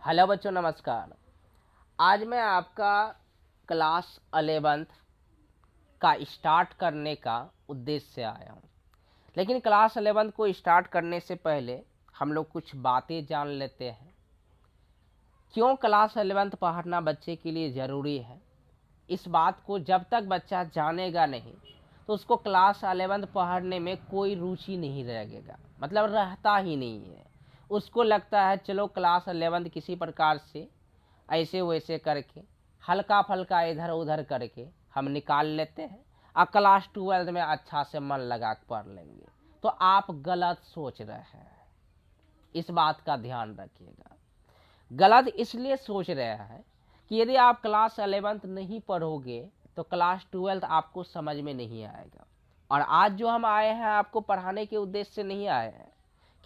Hello बच्चों, नमस्कार। आज मैं आपका क्लास 11th का स्टार्ट करने का उद्देश्य से आया हूँ। लेकिन क्लास 11th को स्टार्ट करने से पहले हम लोग कुछ बातें जान लेते हैं। क्यों क्लास 11th पढ़ना बच्चे के लिए ज़रूरी है। इस बात को जब तक बच्चा जानेगा नहीं तो उसको क्लास 11th पढ़ने में कोई रुचि नहीं रहेगा, मतलब रहता ही नहीं है। उसको लगता है चलो क्लास 11th किसी प्रकार से ऐसे वैसे करके हल्का फल्का इधर उधर करके हम निकाल लेते हैं और क्लास 12 में अच्छा से मन लगा कर पढ़ लेंगे। तो आप गलत सोच रहे हैं, इस बात का ध्यान रखिएगा। गलत इसलिए सोच रहे हैं कि यदि आप क्लास 11th नहीं पढ़ोगे तो क्लास 12 आपको समझ में नहीं आएगा। और आज जो हम आए हैं आपको पढ़ाने के उद्देश्य से नहीं आए हैं,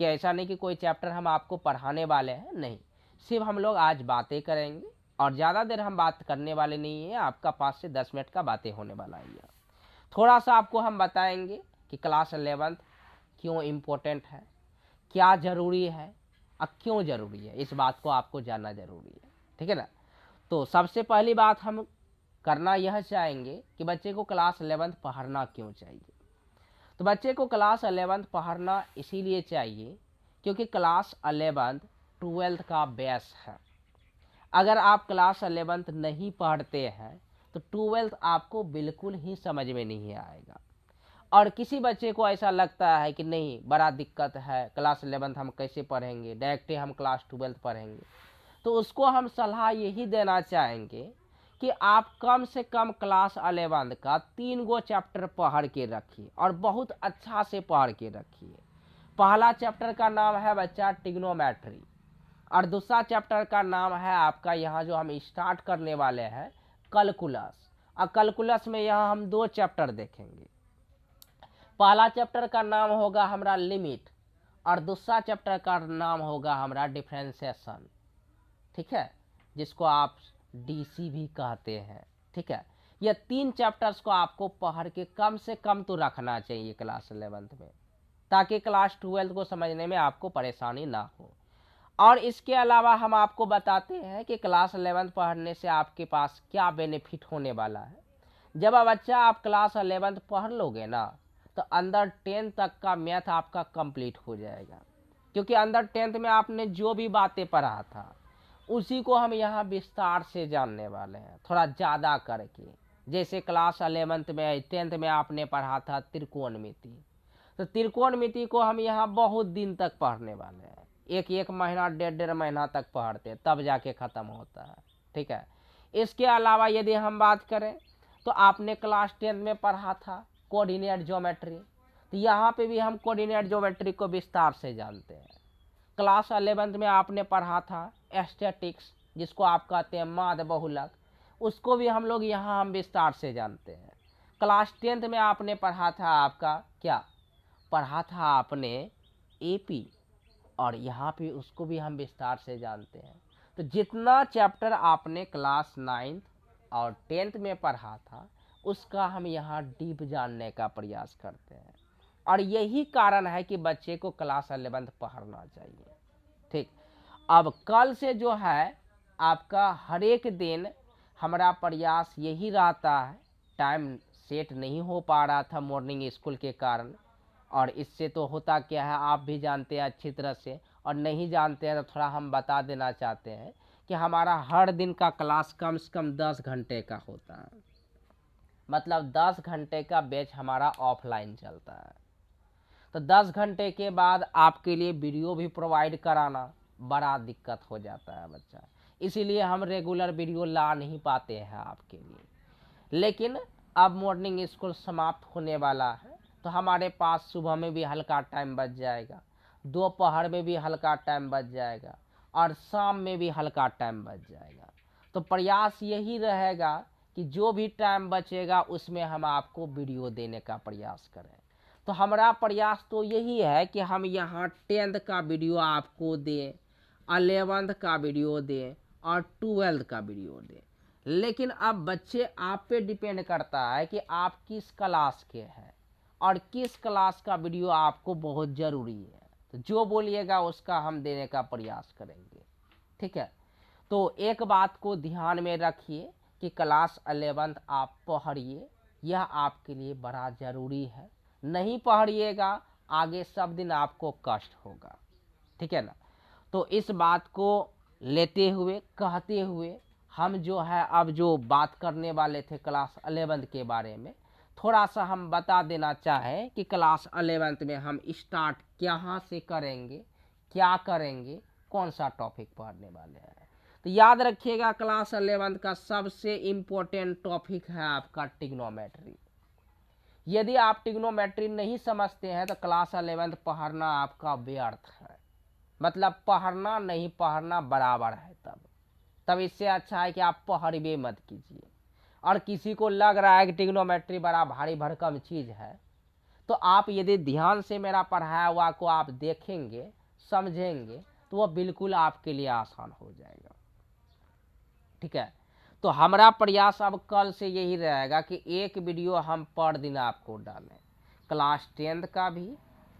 कि ऐसा नहीं कि कोई चैप्टर हम आपको पढ़ाने वाले हैं, नहीं। सिर्फ हम लोग आज बातें करेंगे और ज़्यादा देर हम बात करने वाले नहीं है। आपका 5 से 10 मिनट का बातें होने वाला है। थोड़ा सा आपको हम बताएंगे कि क्लास 11th क्यों इम्पोर्टेंट है, क्या ज़रूरी है और क्यों ज़रूरी है, इस बात को आपको जानना ज़रूरी है। ठीक है ना। तो सबसे पहली बात हम करना यह चाहेंगे कि बच्चे को क्लास 11th पढ़ना क्यों चाहिए। तो बच्चे को क्लास 11th पढ़ना इसीलिए चाहिए क्योंकि क्लास 11th 12th का बेस है। अगर आप क्लास 11th नहीं पढ़ते हैं तो 12th आपको बिल्कुल ही समझ में नहीं आएगा। और किसी बच्चे को ऐसा लगता है कि नहीं, बड़ा दिक्कत है, क्लास 11th हम कैसे पढ़ेंगे, डायरेक्ट हम क्लास 12th पढ़ेंगे। तो उसको हम सलाह यही देना चाहेंगे कि आप कम से कम क्लास 11th का 3 चैप्टर पढ़ के रखिए और बहुत अच्छा से पढ़ के रखिए। पहला चैप्टर का नाम है बच्चा ट्रिग्नोमेट्री और दूसरा चैप्टर का नाम है आपका, यहाँ जो हम स्टार्ट करने वाले हैं, कैलकुलस। और कैलकुलस में यहाँ हम 2 चैप्टर देखेंगे। पहला चैप्टर का नाम होगा हमारा लिमिट और दूसरा चैप्टर का नाम होगा हमारा डिफ्रेंसिएशन। ठीक है, जिसको आप डीसी भी कहते हैं। ठीक है, ये 3 चैप्टर्स को आपको पढ़ के कम से कम तो रखना चाहिए क्लास 11th में, ताकि क्लास 12th को समझने में आपको परेशानी ना हो। और इसके अलावा हम आपको बताते हैं कि क्लास 11th पढ़ने से आपके पास क्या बेनिफिट होने वाला है। जब बच्चा आप क्लास 11th पढ़ लोगे ना तो अंदर 10th तक का मैथ आपका कंप्लीट हो जाएगा। क्योंकि अंदर 10th में आपने जो भी बातें पढ़ा था उसी को हम यहाँ विस्तार से जानने वाले हैं, थोड़ा ज़्यादा करके। जैसे क्लास 11th में 10th में आपने पढ़ा था त्रिकोणमिति, तो त्रिकोणमिति को हम यहाँ बहुत दिन तक पढ़ने वाले हैं। एक एक महीना, डेढ़ डेढ़ महीना तक पढ़ते हैं, तब जाके ख़त्म होता है। ठीक है। इसके अलावा यदि हम बात करें तो आपने क्लास 10 में पढ़ा था कोऑर्डिनेट ज्योमेट्री, तो यहाँ पे भी हम कोऑर्डिनेट ज्योमेट्री को विस्तार से जानते हैं। क्लास 11th में आपने पढ़ा था स्टैटिक्स, जिसको आप कहते हैं माध्य बहुलक, उसको भी हम लोग यहाँ हम विस्तार से जानते हैं। क्लास 10th में आपने पढ़ा था आपका क्या पढ़ा था आपने एपी, और यहाँ पे उसको भी हम विस्तार से जानते हैं। तो जितना चैप्टर आपने क्लास 9th और 10th में पढ़ा था उसका हम यहाँ डीप जानने का प्रयास करते हैं। और यही कारण है कि बच्चे को क्लास 11th पढ़ना चाहिए। ठीक। अब कल से जो है आपका हर एक दिन हमारा प्रयास यही रहता है। टाइम सेट नहीं हो पा रहा था मॉर्निंग स्कूल के कारण, और इससे तो होता क्या है आप भी जानते हैं अच्छी तरह से, और नहीं जानते हैं तो थोड़ा हम बता देना चाहते हैं कि हमारा हर दिन का क्लास कम से कम 10 घंटे का होता है। मतलब 10 घंटे का बैच हमारा ऑफलाइन चलता है। तो 10 घंटे के बाद आपके लिए वीडियो भी प्रोवाइड कराना बड़ा दिक्कत हो जाता है बच्चा, इसीलिए हम रेगुलर वीडियो ला नहीं पाते हैं आपके लिए। लेकिन अब मॉर्निंग स्कूल समाप्त होने वाला है तो हमारे पास सुबह में भी हल्का टाइम बच जाएगा, दोपहर में भी हल्का टाइम बच जाएगा और शाम में भी हल्का टाइम बच जाएगा। तो प्रयास यही रहेगा कि जो भी टाइम बचेगा उसमें हम आपको वीडियो देने का प्रयास करें। तो हमारा प्रयास तो यही है कि हम यहाँ 10th का वीडियो आपको दें, 11th का वीडियो दें और 12th का वीडियो दें। लेकिन अब बच्चे आप पे डिपेंड करता है कि आप किस क्लास के हैं और किस क्लास का वीडियो आपको बहुत ज़रूरी है। तो जो बोलिएगा उसका हम देने का प्रयास करेंगे। ठीक है। तो एक बात को ध्यान में रखिए कि क्लास 11 आप पढ़िए, यह आपके लिए बड़ा ज़रूरी है। नहीं पढ़िएगा आगे सब दिन आपको कष्ट होगा, ठीक है ना। तो इस बात को लेते हुए कहते हुए हम जो है अब जो बात करने वाले थे क्लास 11 के बारे में, थोड़ा सा हम बता देना चाहें कि क्लास 11 में हम स्टार्ट कहाँ से करेंगे, क्या करेंगे, कौन सा टॉपिक पढ़ने वाले हैं। तो याद रखिएगा क्लास 11 का सबसे इम्पोर्टेंट टॉपिक है आपका ट्रिग्नोमेट्री। यदि आप ट्रिग्नोमेट्री नहीं समझते हैं तो क्लास 11 पढ़ना आपका व्यर्थ है, मतलब पढ़ना नहीं पढ़ना बराबर है। तब इससे अच्छा है कि आप पढ़िए मत कीजिए। और किसी को लग रहा है कि ट्रिग्नोमेट्री बड़ा भारी भरकम चीज़ है, तो आप यदि ध्यान से मेरा पढ़ाया हुआ को आप देखेंगे समझेंगे तो वह बिल्कुल आपके लिए आसान हो जाएगा, ठीक है। तो हमारा प्रयास अब कल से यही रहेगा कि एक वीडियो हम पर दिन आपको डालें, क्लास 10 का भी,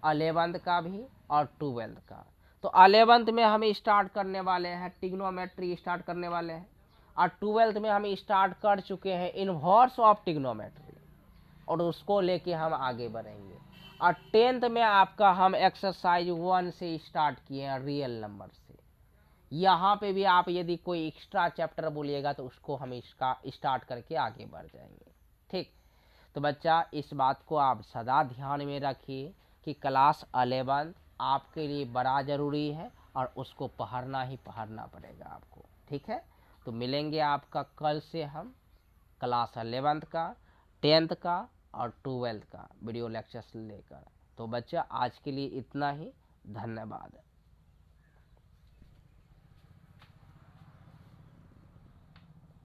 11 का भी और 12 का। तो 11 में हम स्टार्ट करने वाले हैं ट्रिग्नोमेट्री स्टार्ट करने वाले हैं, और 12 में हम स्टार्ट कर चुके हैं इन्वर्स ऑफ ट्रिग्नोमेट्री, और उसको लेके हम आगे बढ़ेंगे। और 10th में आपका हम एक्सरसाइज 1 से स्टार्ट किए हैं रियल नंबर से। यहाँ पे भी आप यदि कोई एक्स्ट्रा चैप्टर बोलिएगा तो उसको हम इसका स्टार्ट करके आगे बढ़ जाएंगे, ठीक। तो बच्चा इस बात को आप सदा ध्यान में रखिए कि क्लास 11 आपके लिए बड़ा ज़रूरी है और उसको पढ़ना ही पढ़ना पड़ेगा आपको, ठीक है। तो मिलेंगे आपका कल से हम क्लास 11 का, 10th का और 12th का वीडियो लेक्चर्स लेकर। तो बच्चा आज के लिए इतना ही, धन्यवाद।